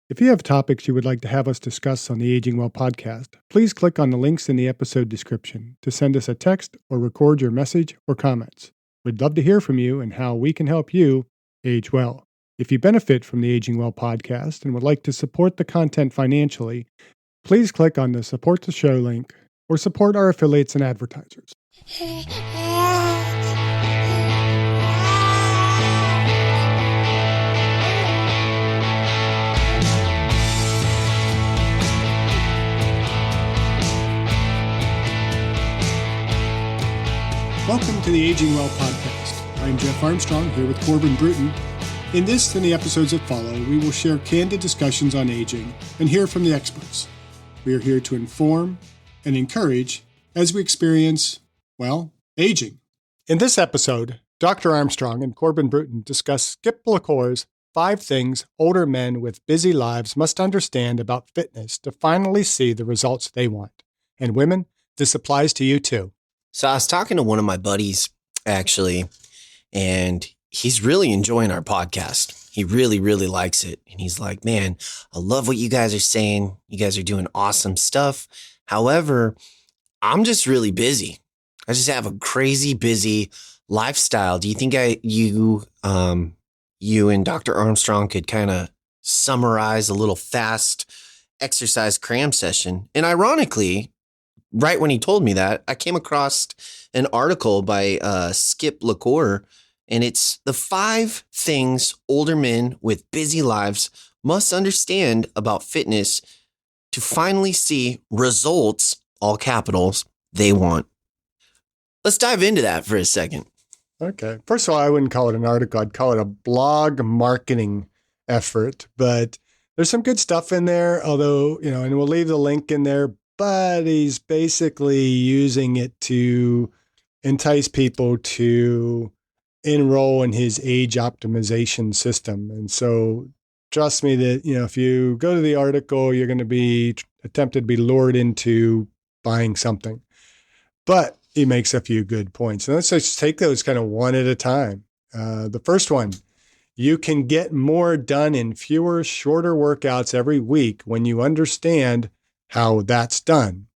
If you have topics you would like to have us discuss on the Aging Well podcast, please click on the links in the episode description to send us a text or record your message or comments. We'd love to hear from you and how we can help you age well. If you benefit from the Aging Well podcast and would like to support the content financially, please click on the Support the Show link or support our affiliates and advertisers. Welcome to the Aging Well podcast. I'm Jeff Armstrong here with Corbin Bruton. In this and the episodes that follow, we will share candid discussions on aging and hear from the experts. We are here to inform and encourage as we experience, aging. In this episode, Dr. Armstrong and Corbin Bruton discuss Skip LaCour's 5 things older men with busy lives must understand about fitness to finally see the results they want. And women, this applies to you too. So I was talking to one of my buddies, actually, and he's really enjoying our podcast. He really, really likes it. And he's like, man, I love what you guys are saying. You guys are doing awesome stuff. However, I'm just really busy. I just have a crazy busy lifestyle. Do you think you and Dr. Armstrong could kind of summarize a little fast exercise cram session? And ironically, right when he told me that, I came across an article by Skip LaCour, and it's the 5 things older men with busy lives must understand about fitness to finally see results, all capitals, they want. Let's dive into that for a second. Okay. First of all, I wouldn't call it an article. I'd call it a blog marketing effort, but there's some good stuff in there, although, and we'll leave the link in there. But he's basically using it to entice people to enroll in his age optimization system. And so trust me that, if you go to the article, you're going to be tempted to be lured into buying something. But he makes a few good points. And let's just take those kind of one at a time. The first one, you can get more done in fewer, shorter workouts every week when you understand how that's done.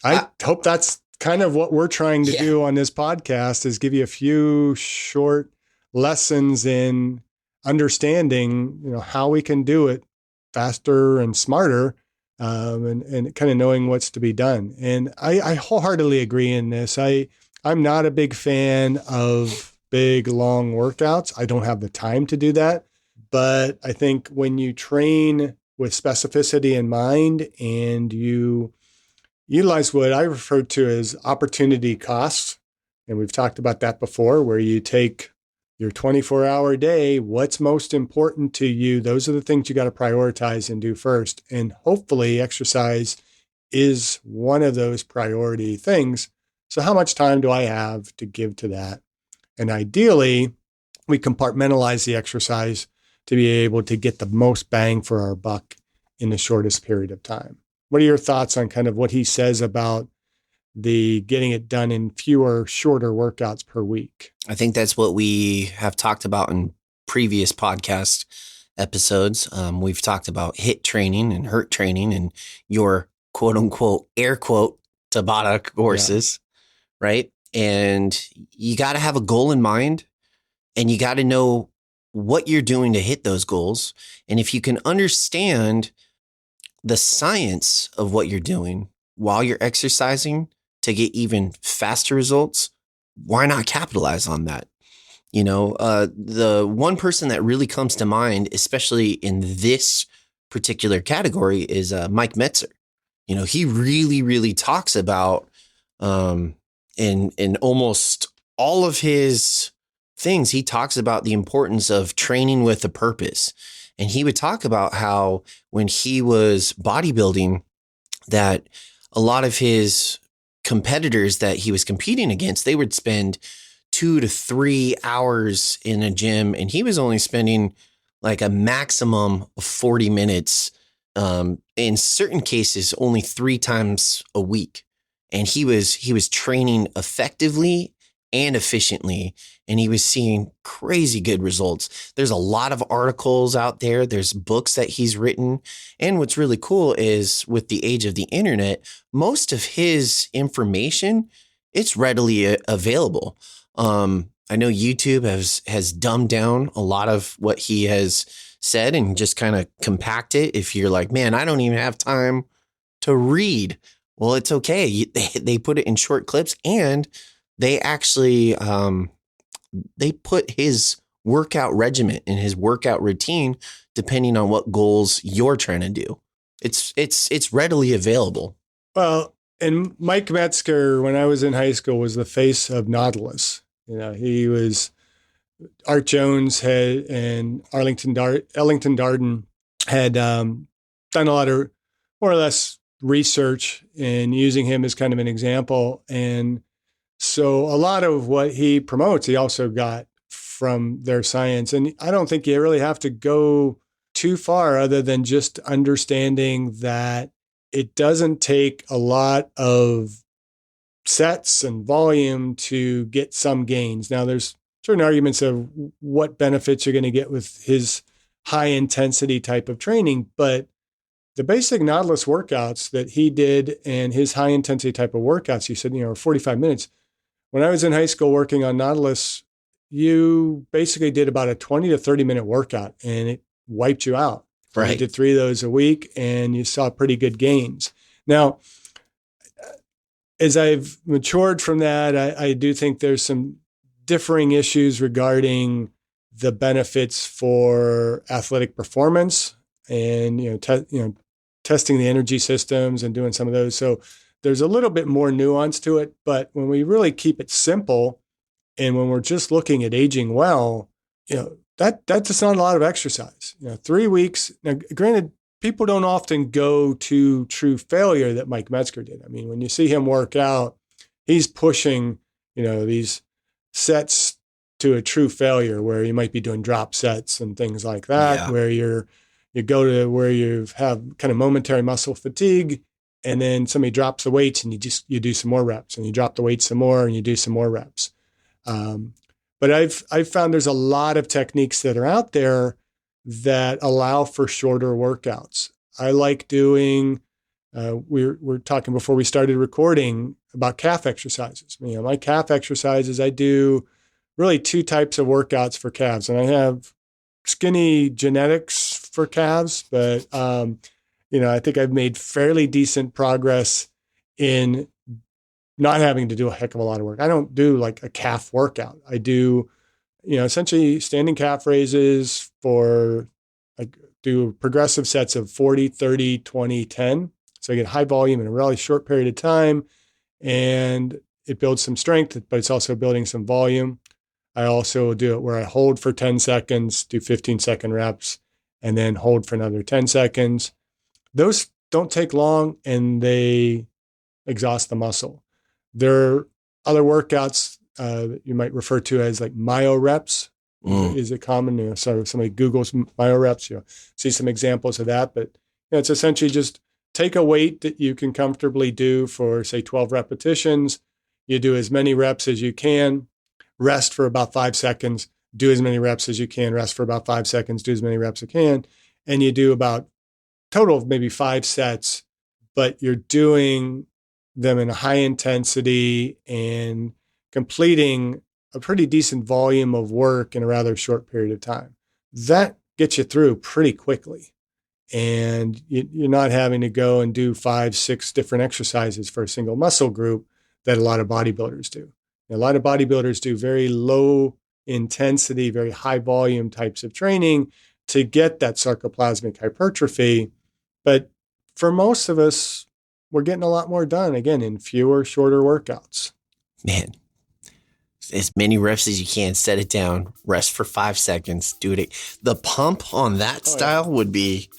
I hope that's kind of what we're trying to do on this podcast, is give you a few short lessons in understanding, how we can do it faster and smarter, and kind of knowing what's to be done. And I wholeheartedly agree in this. I'm not a big fan of big, long workouts. I don't have the time to do that. But I think when you train with specificity in mind and you utilize what I refer to as opportunity costs, and we've talked about that before, where you take your 24-hour day, what's most important to you, those are the things you got to prioritize and do first. And hopefully exercise is one of those priority things. So how much time do I have to give to that? And ideally, we compartmentalize the exercise to be able to get the most bang for our buck in the shortest period of time. What are your thoughts on kind of what he says about the getting it done in fewer, shorter workouts per week? I think that's what we have talked about in previous podcast episodes. We've talked about HIIT training and HURT training and your quote unquote, air quote, Tabata courses, right? And you got to have a goal in mind, and you got to know what you're doing to hit those goals. And if you can understand the science of what you're doing while you're exercising to get even faster results, why not capitalize on that? The one person that really comes to mind, especially in this particular category, is Mike Metzer. He really, really talks about, in almost all of his things, he talks about the importance of training with a purpose. And he would talk about how when he was bodybuilding, that a lot of his competitors that he was competing against, they would spend 2 to 3 hours in a gym, and he was only spending like a maximum of 40 minutes, in certain cases, only 3 times a week. And he was training effectively and efficiently. And he was seeing crazy good results. There's a lot of articles out there. There's books that he's written. And what's really cool is with the age of the internet, most of his information, it's readily available. I know YouTube has dumbed down a lot of what he has said and just kind of compact it. If you're like, man, I don't even have time to read. Well, it's okay. They put it in short clips, and they actually they put his workout regimen and his workout routine depending on what goals you're trying to do. It's readily available. Well, and Mike Metzger, when I was in high school, was the face of Nautilus. He was Art Jones and Ellington Darden had done a lot of more or less research and using him as kind of an example. And so a lot of what he promotes, he also got from their science. And I don't think you really have to go too far other than just understanding that it doesn't take a lot of sets and volume to get some gains. Now, there's certain arguments of what benefits you're going to get with his high intensity type of training, but the basic Nautilus workouts that he did and his high intensity type of workouts, you said, 45 minutes. When I was in high school working on Nautilus, you basically did about a 20 to 30 minute workout and it wiped you out. Right. You did 3 of those a week and you saw pretty good gains. Now, as I've matured from that, I do think there's some differing issues regarding the benefits for athletic performance and testing the energy systems and doing some of those. So there's a little bit more nuance to it, but when we really keep it simple and when we're just looking at aging well, that's just not a lot of exercise. 3 weeks. Now, granted, people don't often go to true failure that Mike Metzger did. I mean, when you see him work out, he's pushing, these sets to a true failure where you might be doing drop sets and things like that, where you go to where you have kind of momentary muscle fatigue, and then somebody drops the weights and you do some more reps, and you drop the weights some more and you do some more reps. But I've found there's a lot of techniques that are out there that allow for shorter workouts. I like doing, we're talking before we started recording about calf exercises. My calf exercises, I do really 2 types of workouts for calves. And I have skinny genetics for calves, but, I think I've made fairly decent progress in not having to do a heck of a lot of work. I don't do like a calf workout. I do, essentially standing calf raises for do progressive sets of 40, 30, 20, 10. So I get high volume in a really short period of time and it builds some strength, but it's also building some volume. I also do it where I hold for 10 seconds, do 15-second reps, and then hold for another 10 seconds. Those don't take long and they exhaust the muscle. There are other workouts that you might refer to as like myo reps. Is it common? So if somebody Googles myo reps, see some examples of that. But it's essentially just take a weight that you can comfortably do for, say, 12 repetitions. You do as many reps as you can, rest for about 5 seconds, do as many reps as you can, rest for about 5 seconds, do as many reps as you can. And you do about total of maybe 5 sets, but you're doing them in a high intensity and completing a pretty decent volume of work in a rather short period of time. That gets you through pretty quickly. And you're not having to go and do 5, 6 different exercises for a single muscle group that a lot of bodybuilders do. A lot of bodybuilders do very low intensity, very high volume types of training to get that sarcoplasmic hypertrophy. But for most of us, we're getting a lot more done, again, in fewer, shorter workouts. Man, as many reps as you can, set it down, rest for 5 seconds, do it. The pump on that style would be...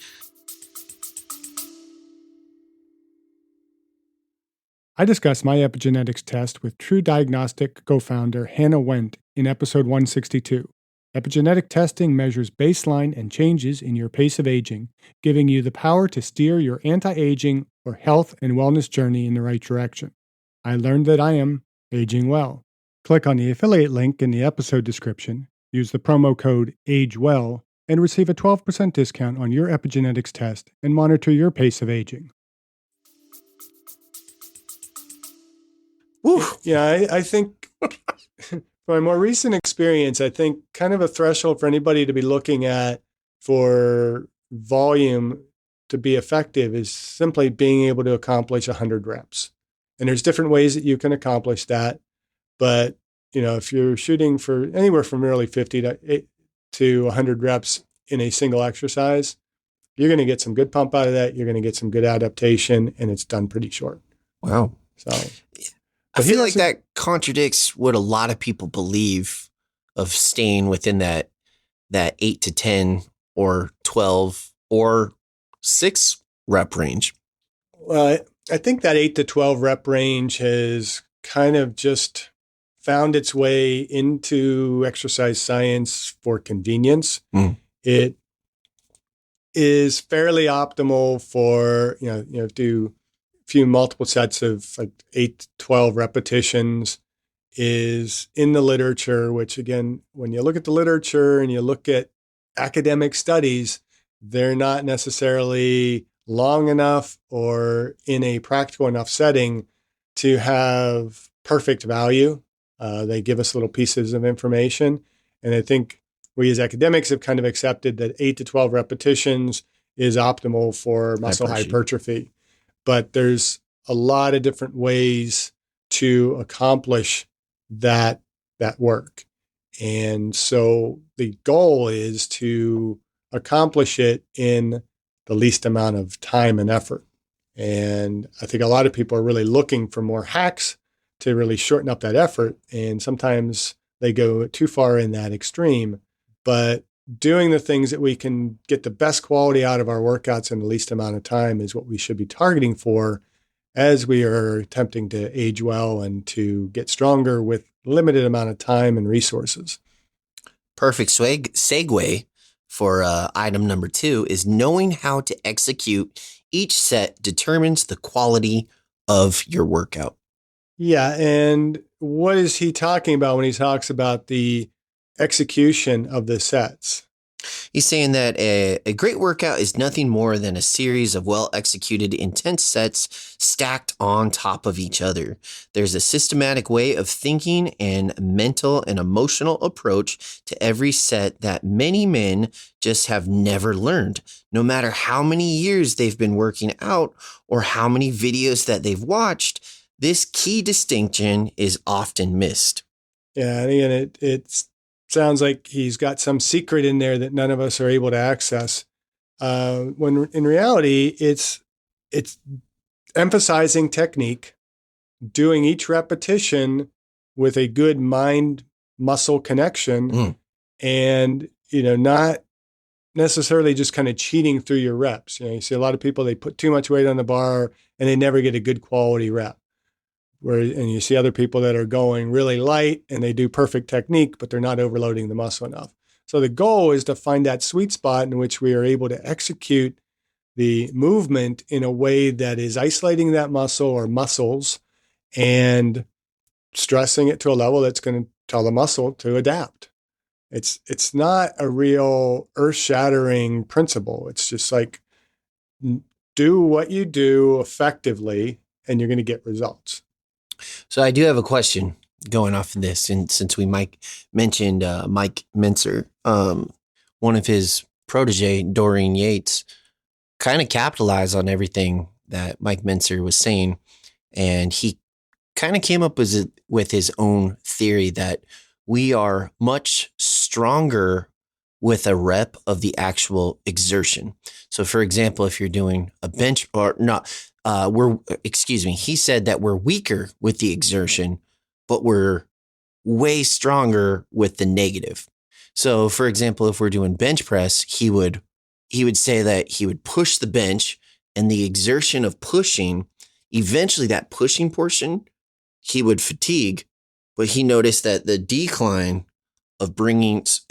I discussed my epigenetics test with True Diagnostic co-founder Hannah Wendt in episode 162. Epigenetic testing measures baseline and changes in your pace of aging, giving you the power to steer your anti-aging or health and wellness journey in the right direction. I learned that I am aging well. Click on the affiliate link in the episode description, use the promo code AGEWELL, and receive a 12% discount on your epigenetics test and monitor your pace of aging. Woo. Yeah, I think from my more recent experience, I think kind of a threshold for anybody to be looking at for volume to be effective is simply being able to accomplish 100 reps. And there's different ways that you can accomplish that. But, if you're shooting for anywhere from nearly 50 to 100 reps in a single exercise, you're going to get some good pump out of that. You're going to get some good adaptation, and it's done pretty short. Wow. So I feel like that contradicts what a lot of people believe of staying within that 8 to 10 or 12 or 6 rep range. Well, I think that 8 to 12 rep range has kind of just found its way into exercise science for convenience. It is fairly optimal for, do a few multiple sets of like 8 to 12 repetitions is in the literature, which again, when you look at the literature and you look at academic studies, they're not necessarily long enough or in a practical enough setting to have perfect value. They give us little pieces of information. And I think we as academics have kind of accepted that 8 to 12 repetitions is optimal for muscle hypertrophy. But there's a lot of different ways to accomplish that work. And so the goal is to accomplish it in the least amount of time and effort. And I think a lot of people are really looking for more hacks to really shorten up that effort. And sometimes they go too far in that extreme. But doing the things that we can get the best quality out of our workouts in the least amount of time is what we should be targeting for as we are attempting to age well and to get stronger with limited amount of time and resources. Perfect segue for item number 2 is knowing how to execute each set determines the quality of your workout. Yeah. And what is he talking about when he talks about the execution of the sets? He's saying that a great workout is nothing more than a series of well-executed intense sets stacked on top of each other. There's a systematic way of thinking and mental and emotional approach to every set that many men just have never learned, no matter how many years they've been working out or how many videos that they've watched. This key distinction is often missed. Yeah, and again, it sounds like he's got some secret in there that none of us are able to access. When in reality, it's emphasizing technique, doing each repetition with a good mind-muscle connection, and not necessarily just kind of cheating through your reps. You see a lot of people, they put too much weight on the bar and they never get a good quality rep. And you see other people that are going really light and they do perfect technique, but they're not overloading the muscle enough. So the goal is to find that sweet spot in which we are able to execute the movement in a way that is isolating that muscle or muscles and stressing it to a level that's going to tell the muscle to adapt. It's not a real earth-shattering principle. It's just like do what you do effectively and you're going to get results. So I do have a question going off of this. And since we mentioned Mike Mentzer, one of his protege, Dorian Yates, kind of capitalized on everything that Mike Mentzer was saying. And he kind of came up with his own theory that we are much stronger with a rep of the actual exertion. So for example, if you're doing a bench or not, he said that we're weaker with the exertion, but we're way stronger with the negative. So for example, if we're doing bench press, he would say that he would push the bench and the exertion of pushing, eventually that pushing portion, he would fatigue, but he noticed that the decline of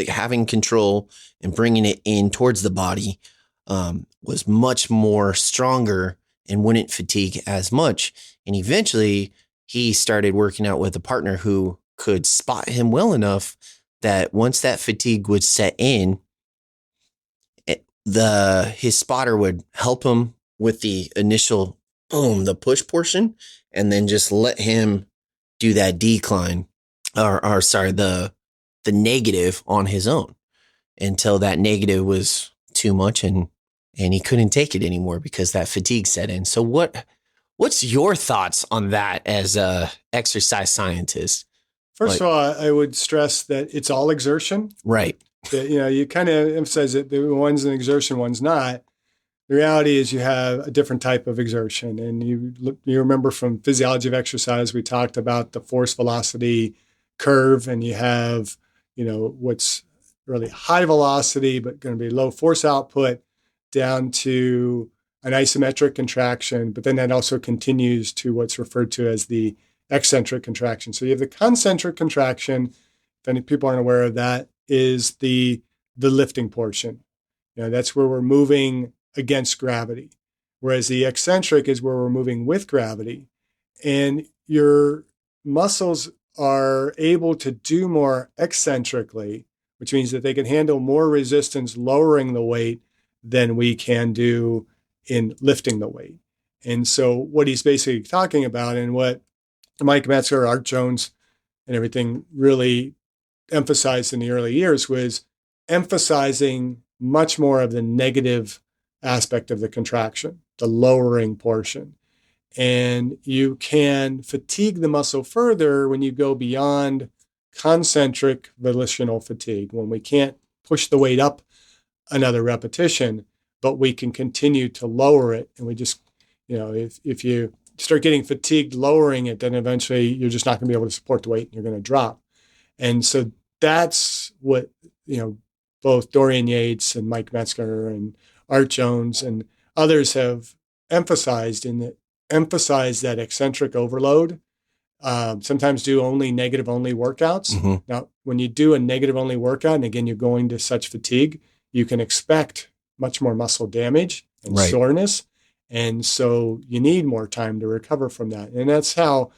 having control and bringing it in towards the body was much more stronger and wouldn't fatigue as much. And eventually he started working out with a partner who could spot him well enough that once that fatigue would set in, his spotter would help him with the initial the push portion, and then just let him do that decline or sorry, the negative on his own until that negative was too much and he couldn't take it anymore because that fatigue set in. So what's your thoughts on that as a exercise scientist? First of all, I would stress that it's all exertion. Right. That, you kind of emphasize that the one's an exertion, one's not. The reality is you have a different type of exertion. And you remember from physiology of exercise, we talked about the force velocity curve, and you have, what's really high velocity, but going to be low force output down to an isometric contraction. But then that also continues to what's referred to as the eccentric contraction. So you have the concentric contraction. If any people aren't aware of that, is the lifting portion. That's where we're moving against gravity. Whereas the eccentric is where we're moving with gravity. And your muscles are able to do more eccentrically, which means that they can handle more resistance lowering the weight than we can do in lifting the weight. And so what he's basically talking about, and what Mike Metzger, Art Jones, and everything really emphasized in the early years, was emphasizing much more of the negative aspect of the contraction, the lowering portion. And you can fatigue the muscle further when you go beyond concentric volitional fatigue, when we can't push the weight up another repetition, but we can continue to lower it. And we just, if you start getting fatigued lowering it, then eventually you're just not going to be able to support the weight and you're going to drop. And so that's what, both Dorian Yates and Mike Metzger and Art Jones and others have emphasized that eccentric overload. Sometimes do only negative only workouts. Mm-hmm. Now, when you do a negative only workout, and again, you're going to such fatigue, you can expect much more muscle damage and soreness. And so you need more time to recover from that. And that's how,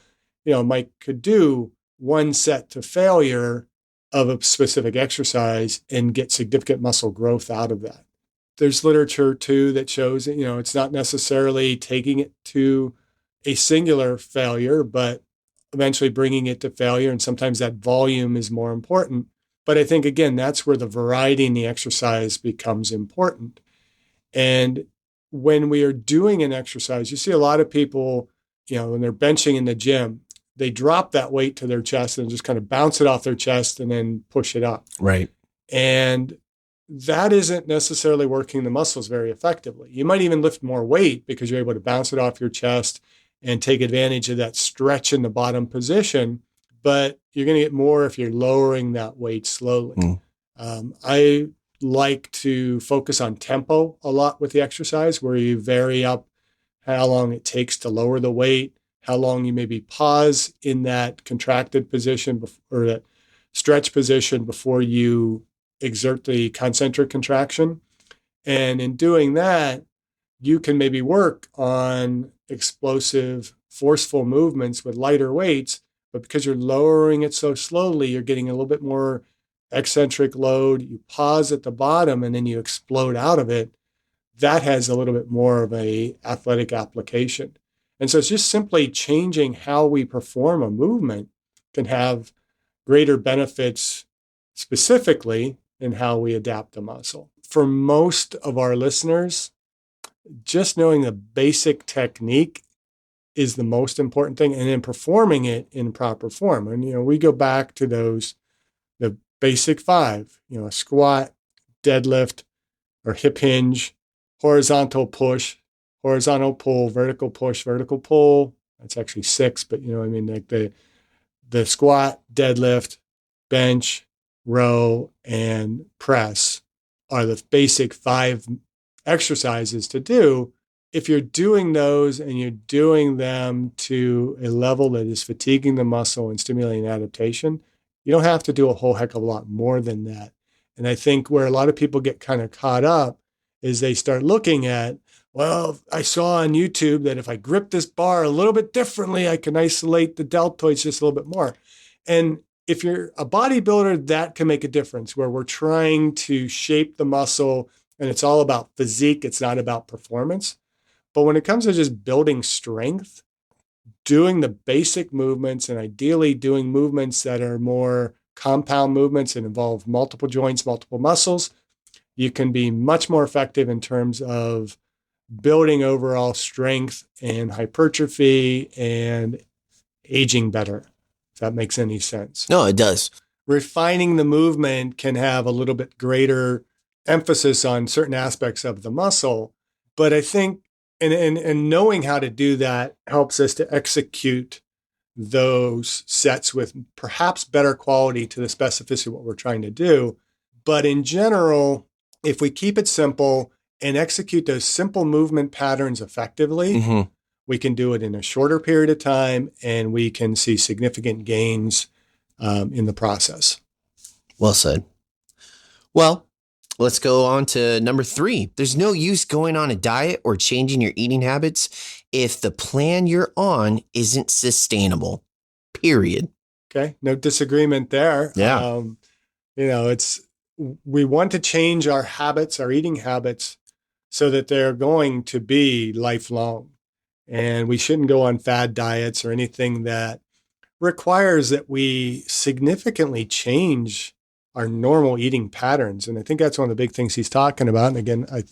Mike could do one set to failure of a specific exercise and get significant muscle growth out of that. There's literature too that shows that, it's not necessarily taking it to a singular failure, but eventually bringing it to failure. And sometimes that volume is more important. But I think, again, that's where the variety in the exercise becomes important. And when we are doing an exercise, you see a lot of people, when they're benching in the gym, they drop that weight to their chest and just kind of bounce it off their chest and then push it up. Right. And that isn't necessarily working the muscles very effectively. You might even lift more weight because you're able to bounce it off your chest and take advantage of that stretch in the bottom position, but you're going to get more if you're lowering that weight slowly. I like to focus on tempo a lot with the exercise, where you vary up how long it takes to lower the weight, how long you maybe pause in that contracted position or that stretch position before you exert the concentric contraction. And in doing that, you can maybe work on explosive, forceful movements with lighter weights, but because you're lowering it so slowly, you're getting a little bit more eccentric load. You pause at the bottom and then you explode out of it. That has a little bit more of a athletic application. And so it's just simply changing how we perform a movement can have greater benefits specifically in how we adapt the muscle. For most of our listeners, just knowing the basic technique is the most important thing, and then performing it in proper form. And, we go back to the basic 5, a squat, deadlift, or hip hinge, horizontal push, horizontal pull, vertical push, vertical pull. That's actually 6, but like the squat, deadlift, bench, row, and press are the basic 5 exercises to do. If you're doing those and you're doing them to a level that is fatiguing the muscle and stimulating adaptation, you don't have to do a whole heck of a lot more than that. And I think where a lot of people get kind of caught up is they start looking at, well, I saw on YouTube that if I grip this bar a little bit differently, I can isolate the deltoids just a little bit more. And if you're a bodybuilder, that can make a difference where we're trying to shape the muscle and it's all about physique. It's not about performance. But when it comes to just building strength, doing the basic movements and ideally doing movements that are more compound movements and involve multiple joints, multiple muscles, you can be much more effective in terms of building overall strength and hypertrophy and aging better, if that makes any sense. No, it does. Refining the movement can have a little bit greater emphasis on certain aspects of the muscle. But I think, and knowing how to do that helps us to execute those sets with perhaps better quality to the specificity of what we're trying to do. But in general, if we keep it simple and execute those simple movement patterns effectively, we can do it in a shorter period of time and we can see significant gains in the process. Well said. Well, let's go on to number 3. There's no use going on a diet or changing your eating habits if the plan you're on isn't sustainable, period. Okay. No disagreement there. Yeah. We want to change our habits, our eating habits, so that they're going to be lifelong. And we shouldn't go on fad diets or anything that requires that we significantly change our normal eating patterns. And I think that's one of the big things he's talking about. And again, I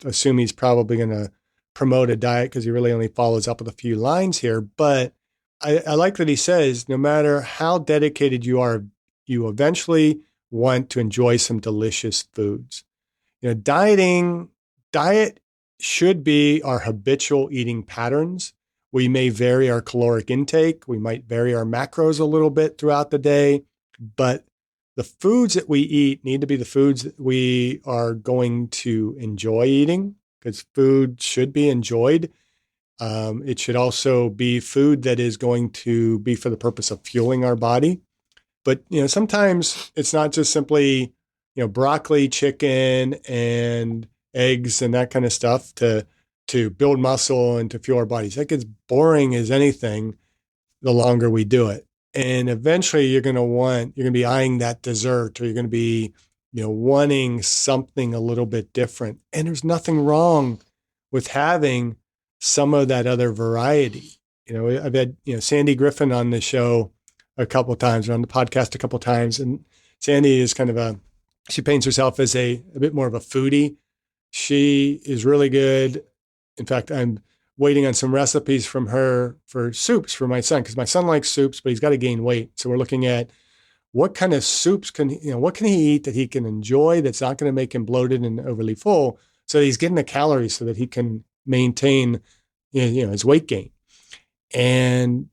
assume he's probably going to promote a diet because he really only follows up with a few lines here. But I like that he says, no matter how dedicated you are, you eventually want to enjoy some delicious foods. Diet should be our habitual eating patterns. We may vary our caloric intake. We might vary our macros a little bit throughout the day, but the foods that we eat need to be the foods that we are going to enjoy eating, because food should be enjoyed. It should also be food that is going to be for the purpose of fueling our body. But, sometimes it's not just simply, broccoli, chicken, and eggs and that kind of stuff to build muscle and to fuel our bodies. That gets boring as anything the longer we do it. And eventually you're going to be eyeing that dessert, or you're going to be, wanting something a little bit different. And there's nothing wrong with having some of that other variety. I've had, Sandy Griffin on the show a couple of times, or on the podcast a couple of times. And Sandy is she paints herself as a bit more of a foodie. She is really good. In fact, I'm waiting on some recipes from her for soups for my son, because my son likes soups, but he's got to gain weight. So we're looking at what kind of soups what can he eat that he can enjoy that's not going to make him bloated and overly full, so that he's getting the calories so that he can maintain his weight gain. And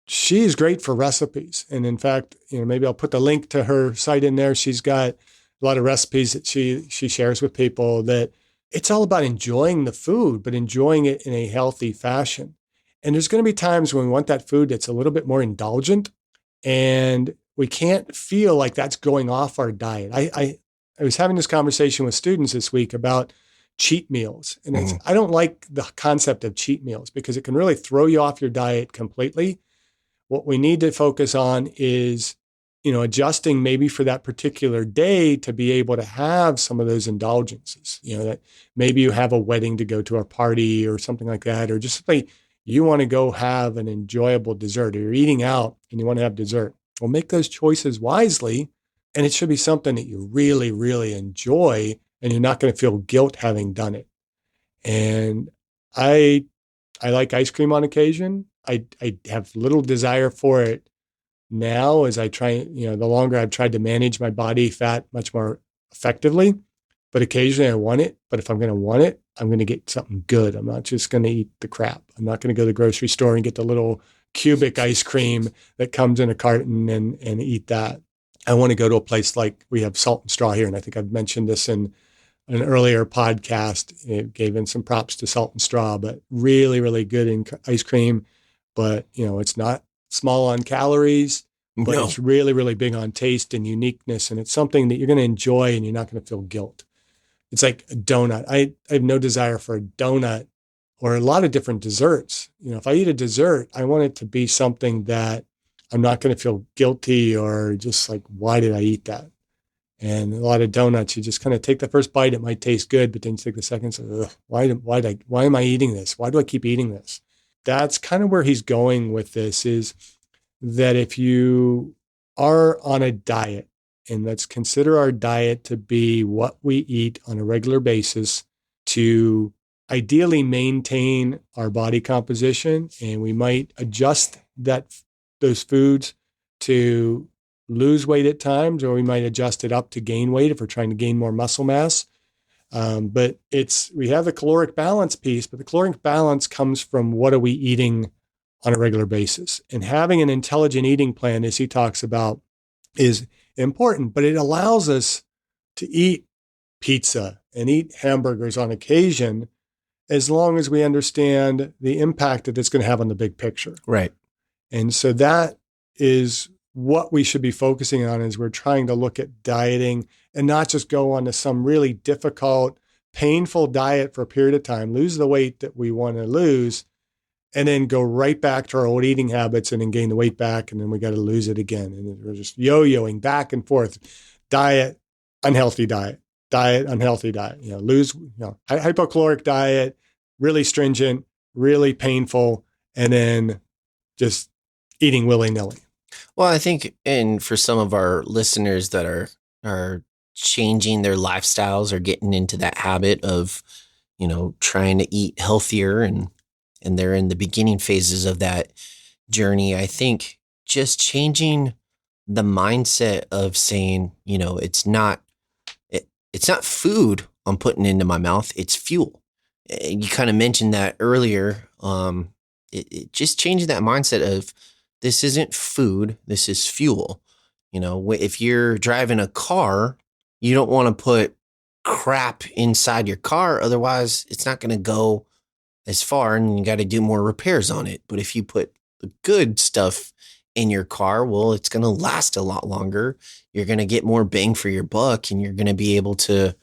she's great for recipes. And in fact, maybe I'll put the link to her site in there. She's got a lot of recipes that she shares with people, that it's all about enjoying the food, but enjoying it in a healthy fashion. And there's going to be times when we want that food that's a little bit more indulgent, and we can't feel like that's going off our diet. I was having this conversation with students this week about cheat meals. And I don't like the concept of cheat meals, because it can really throw you off your diet completely. What we need to focus on is, adjusting maybe for that particular day to be able to have some of those indulgences, that maybe you have a wedding to go to, or party or something like that, or just simply you want to go have an enjoyable dessert, or you're eating out and you want to have dessert. Well, make those choices wisely, and it should be something that you really, really enjoy, and you're not going to feel guilt having done it. And I like ice cream on occasion. I have little desire for it now, as I try, the longer I've tried to manage my body fat much more effectively. But occasionally I want it. But if I'm going to want it, I'm going to get something good. I'm not just going to eat the crap. I'm not going to go to the grocery store and get the little cubic ice cream that comes in a carton and eat that. I want to go to a place like we have Salt and Straw here. And I think I've mentioned this in an earlier podcast. It gave in some props to Salt and Straw, but really, really good in ice cream. But, it's not small on calories, but it's really, really big on taste and uniqueness. And it's something that you're going to enjoy, and you're not going to feel guilt. It's like a donut. I have no desire for a donut or a lot of different desserts. If I eat a dessert, I want it to be something that I'm not going to feel guilty or just like, why did I eat that? And a lot of donuts, you just kind of take the first bite. It might taste good, but then you take the second. So, why am I eating this? Why do I keep eating this? That's kind of where he's going with this, is that if you are on a diet, and let's consider our diet to be what we eat on a regular basis to ideally maintain our body composition, and we might adjust those foods to lose weight at times, or we might adjust it up to gain weight if we're trying to gain more muscle mass. But we have the caloric balance piece, but the caloric balance comes from what are we eating on a regular basis. And having an intelligent eating plan, as he talks about, is important, but it allows us to eat pizza and eat hamburgers on occasion, as long as we understand the impact that it's going to have on the big picture. Right. And so that is what we should be focusing on as we're trying to look at dieting, and not just go on to some really difficult, painful diet for a period of time, lose the weight that we want to lose, and then go right back to our old eating habits and then gain the weight back. And then we got to lose it again. And we're just yo-yoing back and forth. Diet, unhealthy diet, unhealthy diet, hypocaloric diet, really stringent, really painful, and then just eating willy-nilly. Well, I think, and for some of our listeners that are changing their lifestyles or getting into that habit of, trying to eat healthier, and they're in the beginning phases of that journey, I think just changing the mindset of saying, it's not food I'm putting into my mouth, it's fuel. You kind of mentioned that earlier. It just changing that mindset of, this isn't food, this is fuel. If you're driving a car, you don't want to put crap inside your car. Otherwise, it's not going to go as far, and you got to do more repairs on it. But if you put the good stuff in your car, well, it's going to last a lot longer. You're going to get more bang for your buck, and you're going to be able to,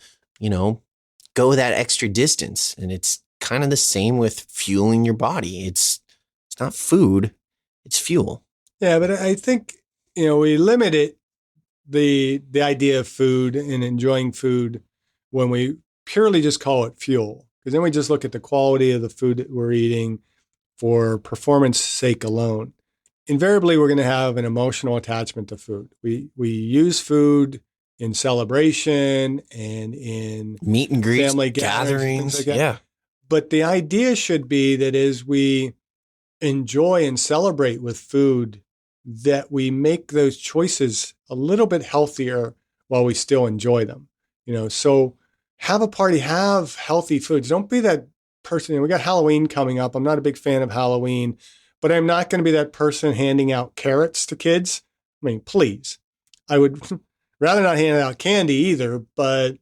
go that extra distance. And it's kind of the same with fueling your body. It's not food, it's fuel. Yeah, but I think, we limit it, the idea of food and enjoying food, when we purely just call it fuel. Because then we just look at the quality of the food that we're eating for performance sake alone. Invariably, we're going to have an emotional attachment to food. We use food in celebration and in meet and greets, family gatherings. Like that. Yeah. But the idea should be that as we enjoy and celebrate with food, that we make those choices a little bit healthier while we still enjoy them. So have a party, have healthy foods. Don't be that person. We got Halloween coming up. I'm not a big fan of Halloween, but I'm not going to be that person handing out carrots to kids. I mean, please. I would rather not hand out candy either, but,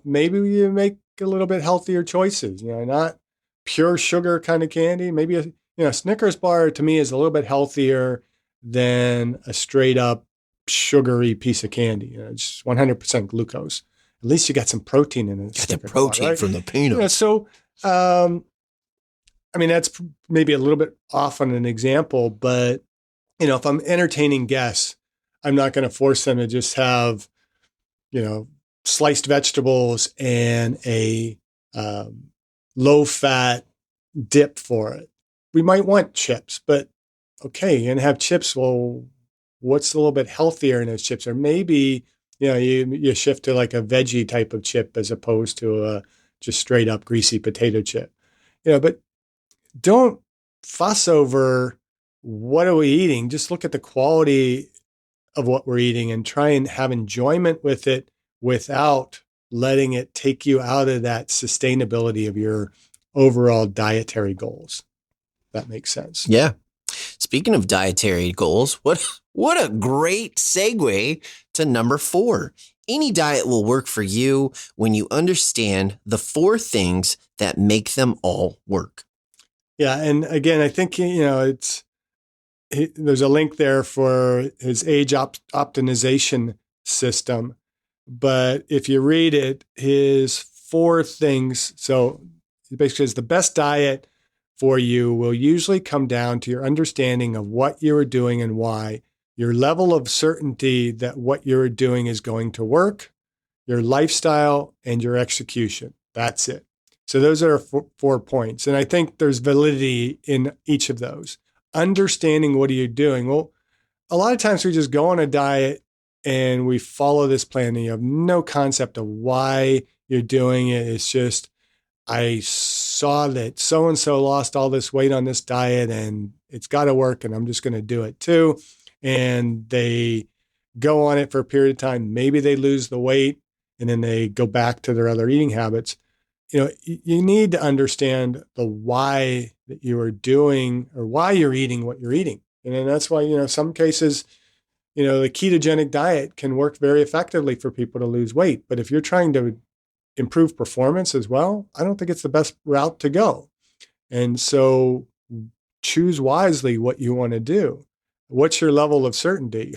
maybe you make a little bit healthier choices, not pure sugar kind of candy. Maybe a Snickers bar to me is a little bit healthier than a straight up sugary piece of candy. It's 100% glucose. At least you got some protein in it. Got the protein bar, right? from the peanuts. So, that's maybe a little bit off on an example, but, if I'm entertaining guests, I'm not going to force them to just have, sliced vegetables and a low fat dip for it. We might want chips, but okay, you're going to have chips. Well, what's a little bit healthier in those chips? Or maybe, you shift to like a veggie type of chip as opposed to a just straight up greasy potato chip. But don't fuss over what are we eating. Just look at the quality of what we're eating and try and have enjoyment with it without letting it take you out of that sustainability of your overall dietary goals. That makes sense. Yeah. Speaking of dietary goals, what a great segue to number 4. Any diet will work for you when you understand the 4 things that make them all work. Yeah. And again, I think, there's a link there for his age optimization system. But if you read it, his 4 things, so it basically says the best diet for you will usually come down to your understanding of what you are doing and why, your level of certainty that what you're doing is going to work, your lifestyle, and your execution. That's it. So those are 4 points. And I think there's validity in each of those. Understanding what are you doing? Well, a lot of times we just go on a diet and we follow this plan and you have no concept of why you're doing it. It's just, I saw that so-and-so lost all this weight on this diet and it's got to work and I'm just going to do it too. And they go on it for a period of time. Maybe they lose the weight and then they go back to their other eating habits. You need to understand the why that you are doing or why you're eating what you're eating. And then that's why, some cases, the ketogenic diet can work very effectively for people to lose weight. But if you're trying to improve performance as well, I don't think it's the best route to go. And so choose wisely what you want to do. What's your level of certainty?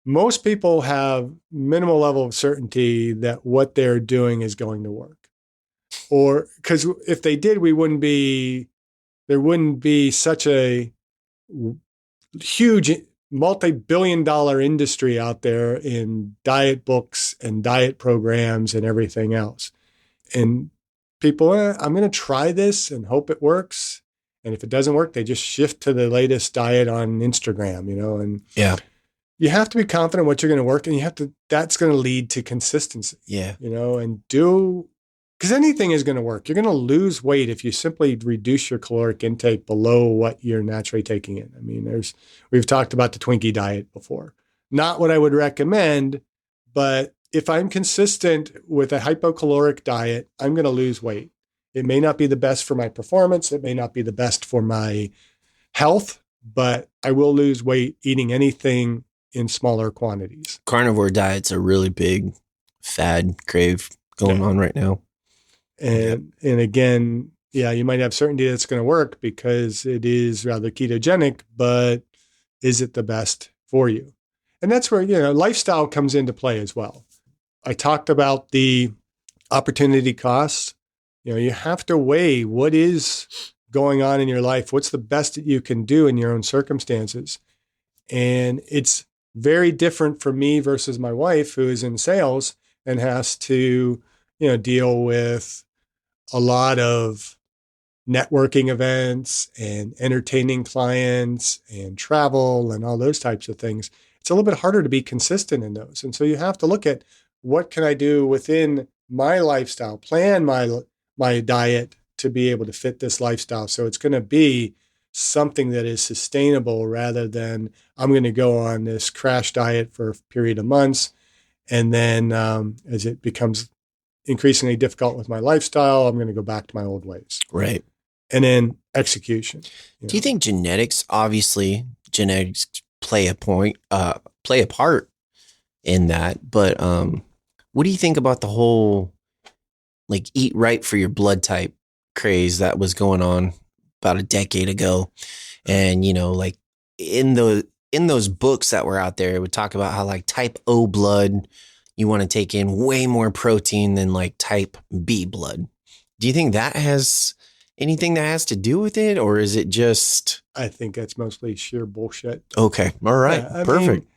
Most people have minimal level of certainty that what they're doing is going to work. Or because if they did, there wouldn't be such a huge multi-billion-dollar industry out there in diet books and diet programs and everything else. And people, I'm going to try this and hope it works. And if it doesn't work, they just shift to the latest diet on Instagram, and yeah, you have to be confident what you're going to work, and that's going to lead to consistency. Yeah. Because anything is going to work. You're going to lose weight if you simply reduce your caloric intake below what you're naturally taking in. I mean, we've talked about the Twinkie diet before. Not what I would recommend, but if I'm consistent with a hypocaloric diet, I'm going to lose weight. It may not be the best for my performance. It may not be the best for my health, but I will lose weight eating anything in smaller quantities. Carnivore diet's a really big fad crave going on right now. And again, you might have certainty that it's going to work because it is rather ketogenic, but is it the best for you? And that's where, lifestyle comes into play as well. I talked about the opportunity costs. You have to weigh what is going on in your life. What's the best that you can do in your own circumstances? And it's very different for me versus my wife, who is in sales and has to, deal with a lot of networking events and entertaining clients and travel and all those types of things. It's a little bit harder to be consistent in those. And so you have to look at what can I do within my lifestyle, plan my diet to be able to fit this lifestyle. So it's going to be something that is sustainable rather than I'm going to go on this crash diet for a period of months. And then as it becomes increasingly difficult with my lifestyle, I'm going to go back to my old ways. Right. And then execution. Do you think genetics play a part in that? But what do you think about the whole eat right for your blood type craze that was going on about a decade ago? And, in those books that were out there, it would talk about how type O blood, you want to take in way more protein than type B blood. Do you think that has anything that has to do with it, or is it just? I think that's mostly sheer bullshit. Okay. All right. Perfect.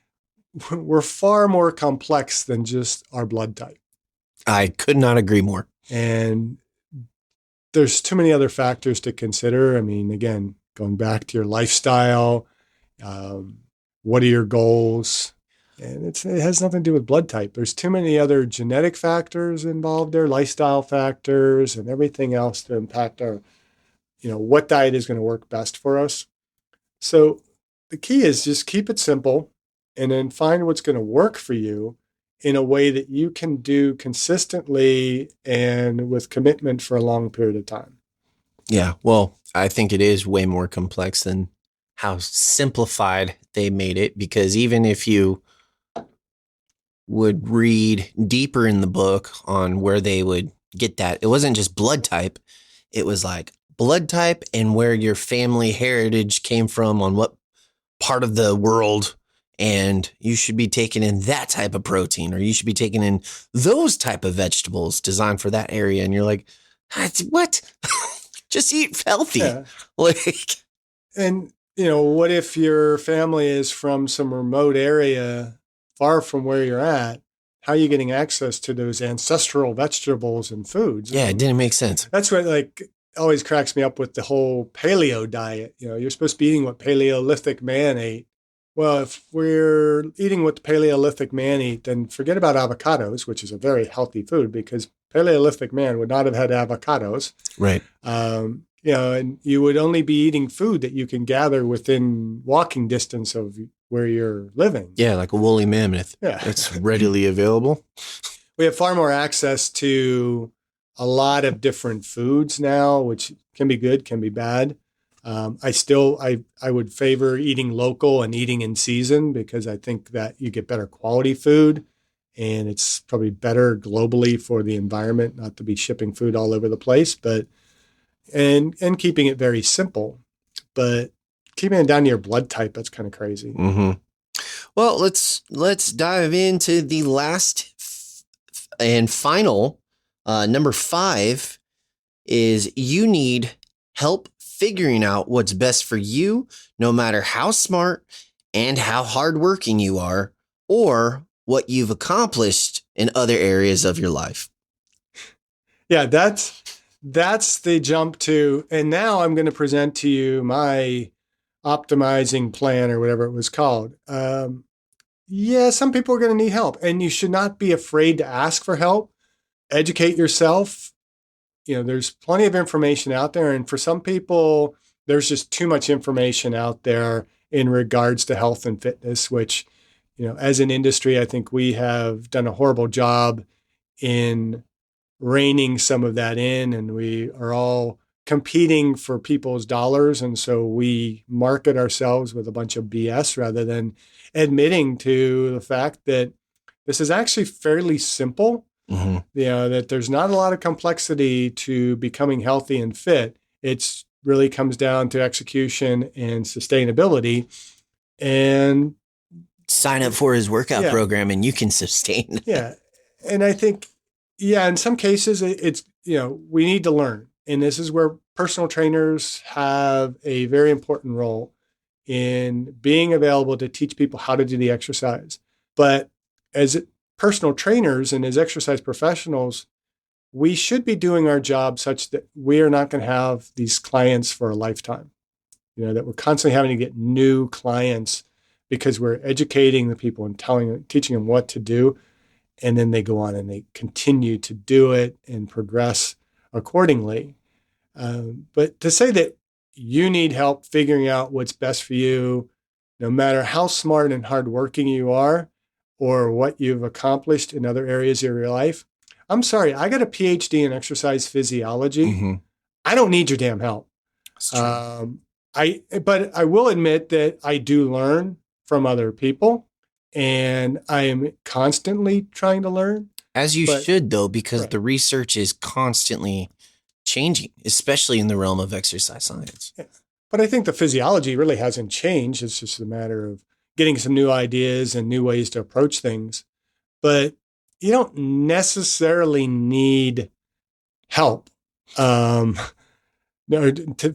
We're far more complex than just our blood type. I could not agree more. And there's too many other factors to consider. I mean, again, going back to your lifestyle, what are your goals? And it has nothing to do with blood type. There's too many other genetic factors involved there, lifestyle factors, and everything else to impact our, what diet is going to work best for us. So the key is just keep it simple and then find what's going to work for you in a way that you can do consistently and with commitment for a long period of time. Yeah. Well, I think it is way more complex than how simplified they made it, because even if you would read deeper in the book on where they would get that, it wasn't just blood type. It was blood type and where your family heritage came from on what part of the world. And you should be taking in that type of protein, or you should be taking in those type of vegetables designed for that area. And you're like, what? Just eat healthy. Yeah. Like, And, what if your family is from some remote area far from where you're at? How are you getting access to those ancestral vegetables and foods? yeah, it didn't make sense. That's what always cracks me up with the whole paleo diet. You're supposed to be eating what Paleolithic man ate. Well, if we're eating what the Paleolithic man ate, then forget about avocados, which is a very healthy food because Paleolithic man would not have had avocados. Right. And you would only be eating food that you can gather within walking distance of where you're living. Yeah, like a woolly mammoth. Yeah. It's readily available. We have far more access to a lot of different foods now, which can be good, can be bad. I would favor eating local and eating in season because I think that you get better quality food and it's probably better globally for the environment not to be shipping food all over the place, but and keeping it very simple. But keeping it down to your blood type, that's kind of crazy. Mm-hmm. Well, let's dive into the last and final. Number 5 is you need help figuring out what's best for you, no matter how smart and how hardworking you are, or what you've accomplished in other areas of your life. Yeah, that's the jump to, and now I'm going to present to you my optimizing plan or whatever it was called. Some people are going to need help, and you should not be afraid to ask for help. Educate yourself. There's plenty of information out there. And for some people, there's just too much information out there in regards to health and fitness, which, as an industry, I think we have done a horrible job in reining some of that in. And we are all competing for people's dollars. And so we market ourselves with a bunch of BS rather than admitting to the fact that this is actually fairly simple. Mm-hmm. That there's not a lot of complexity to becoming healthy and fit. It really comes down to execution and sustainability. And sign up for his workout program and you can sustain. Yeah. And I think, in some cases it's, we need to learn. And this is where personal trainers have a very important role in being available to teach people how to do the exercise. But as personal trainers and as exercise professionals, we should be doing our job such that we are not going to have these clients for a lifetime. That we're constantly having to get new clients because we're educating the people and teaching them what to do. And then they go on and they continue to do it and progress accordingly. But to say that you need help figuring out what's best for you, no matter how smart and hardworking you are, or what you've accomplished in other areas of your life. I'm sorry, I got a PhD in exercise physiology. Mm-hmm. I don't need your damn help. But I will admit that I do learn from other people, and I am constantly trying to learn. As you should, though, because the research is constantly changing, especially in the realm of exercise science. Yeah. But I think the physiology really hasn't changed. It's just a matter of getting some new ideas and new ways to approach things. But you don't necessarily need help to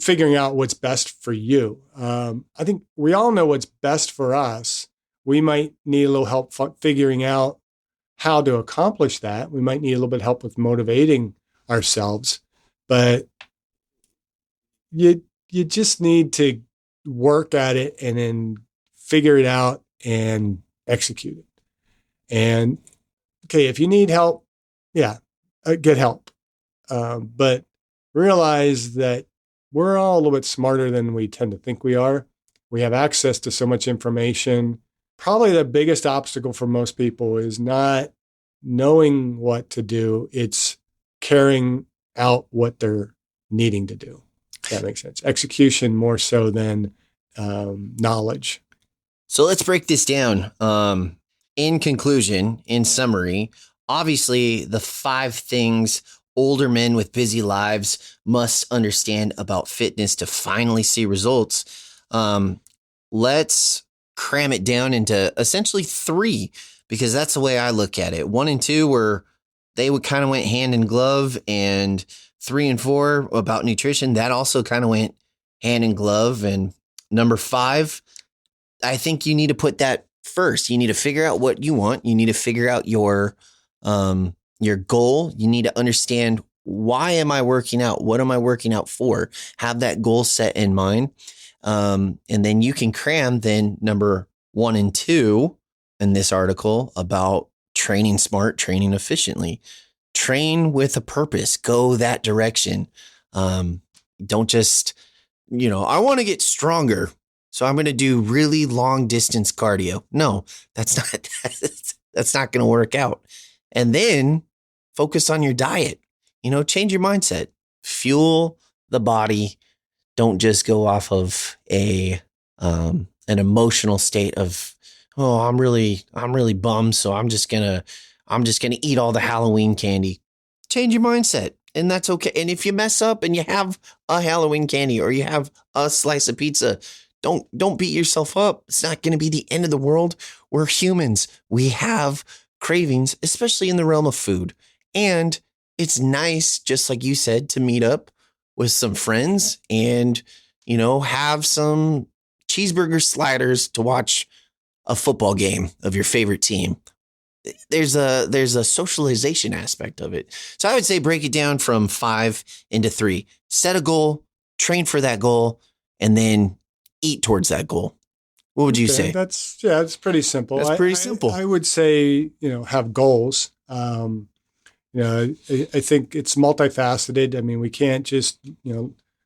figuring out what's best for you. I think we all know what's best for us. We might need a little help figuring out how to accomplish that. We might need a little bit of help with motivating ourselves. But you just need to work at it and then figure it out and execute it. And okay, if you need help, get help. But realize that we're all a little bit smarter than we tend to think we are. We have access to so much information. Probably the biggest obstacle for most people is not knowing what to do. It's carrying out what they're needing to do. If that makes sense. Execution more so than knowledge. So let's break this down. In conclusion, in summary, obviously the 5 things older men with busy lives must understand about fitness to finally see results. Let's cram it down into essentially 3, because that's the way I look at it. 1 and 2 were, they would kind of went hand in glove, and 3 and 4 about nutrition, that also kind of went hand in glove. And number 5, I think you need to put that first. You need to figure out what you want. You need to figure out your goal. You need to understand, why am I working out? What am I working out for? Have that goal set in mind. And then you can cram then number 1 and 2 in this article about training smart, training efficiently, train with a purpose, go that direction. Don't just, I want to get stronger, so I'm going to do really long distance cardio. No, that's not going to work out. And then focus on your diet, change your mindset, fuel the body. Don't just go off of an emotional state of, oh, I'm really bummed, so I'm just gonna eat all the Halloween candy. Change your mindset, and that's okay. And if you mess up and you have a Halloween candy or you have a slice of pizza, don't beat yourself up. It's not going to be the end of the world. We're humans. We have cravings, especially in the realm of food. And it's nice, just like you said, to meet up with some friends and, have some cheeseburger sliders to watch a football game of your favorite team. There's a socialization aspect of it. So I would say break it down from 5 into 3. Set a goal, train for that goal, and then eat towards that goal. What would you say? It's pretty simple. That's pretty simple. I would say, have goals. I think it's multifaceted. I mean, we can't just,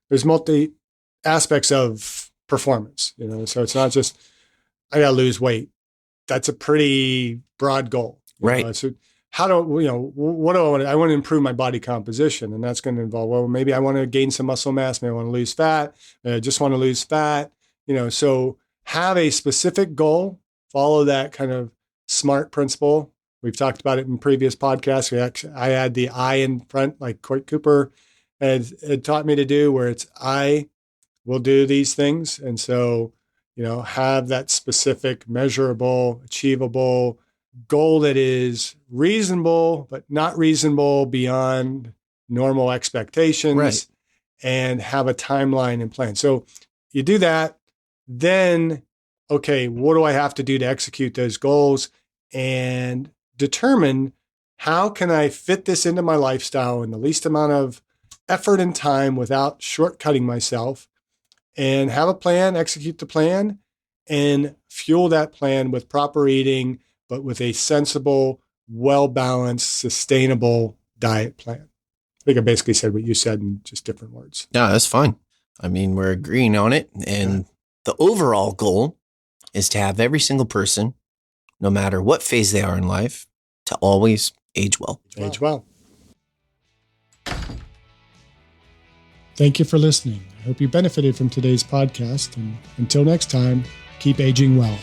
there's multi aspects of performance, so it's not just, I got to lose weight. That's a pretty broad goal. Right. So what do I want to, I want to improve my body composition, and that's going to involve, well, maybe I want to gain some muscle mass. Maybe I want to lose fat. I just want to lose fat, so have a specific goal, follow that kind of SMART principle. We've talked about it in previous podcasts. I had the I in front, like Court Cooper had taught me to do, where it's I will do these things. And so, have that specific, measurable, achievable goal that is reasonable, but not reasonable beyond normal expectations, right, and have a timeline and plan. So you do that, then, okay, what do I have to do to execute those goals? And determine, how can I fit this into my lifestyle in the least amount of effort and time without shortcutting myself, and have a plan, execute the plan, and fuel that plan with proper eating, but with a sensible, well-balanced, sustainable diet plan. I think I basically said what you said in just different words. No, that's fine. I mean, we're agreeing on it. And the overall goal is to have every single person, no matter what phase they are in life, to always age well. Age well. Thank you for listening. I hope you benefited from today's podcast. And until next time, keep aging well.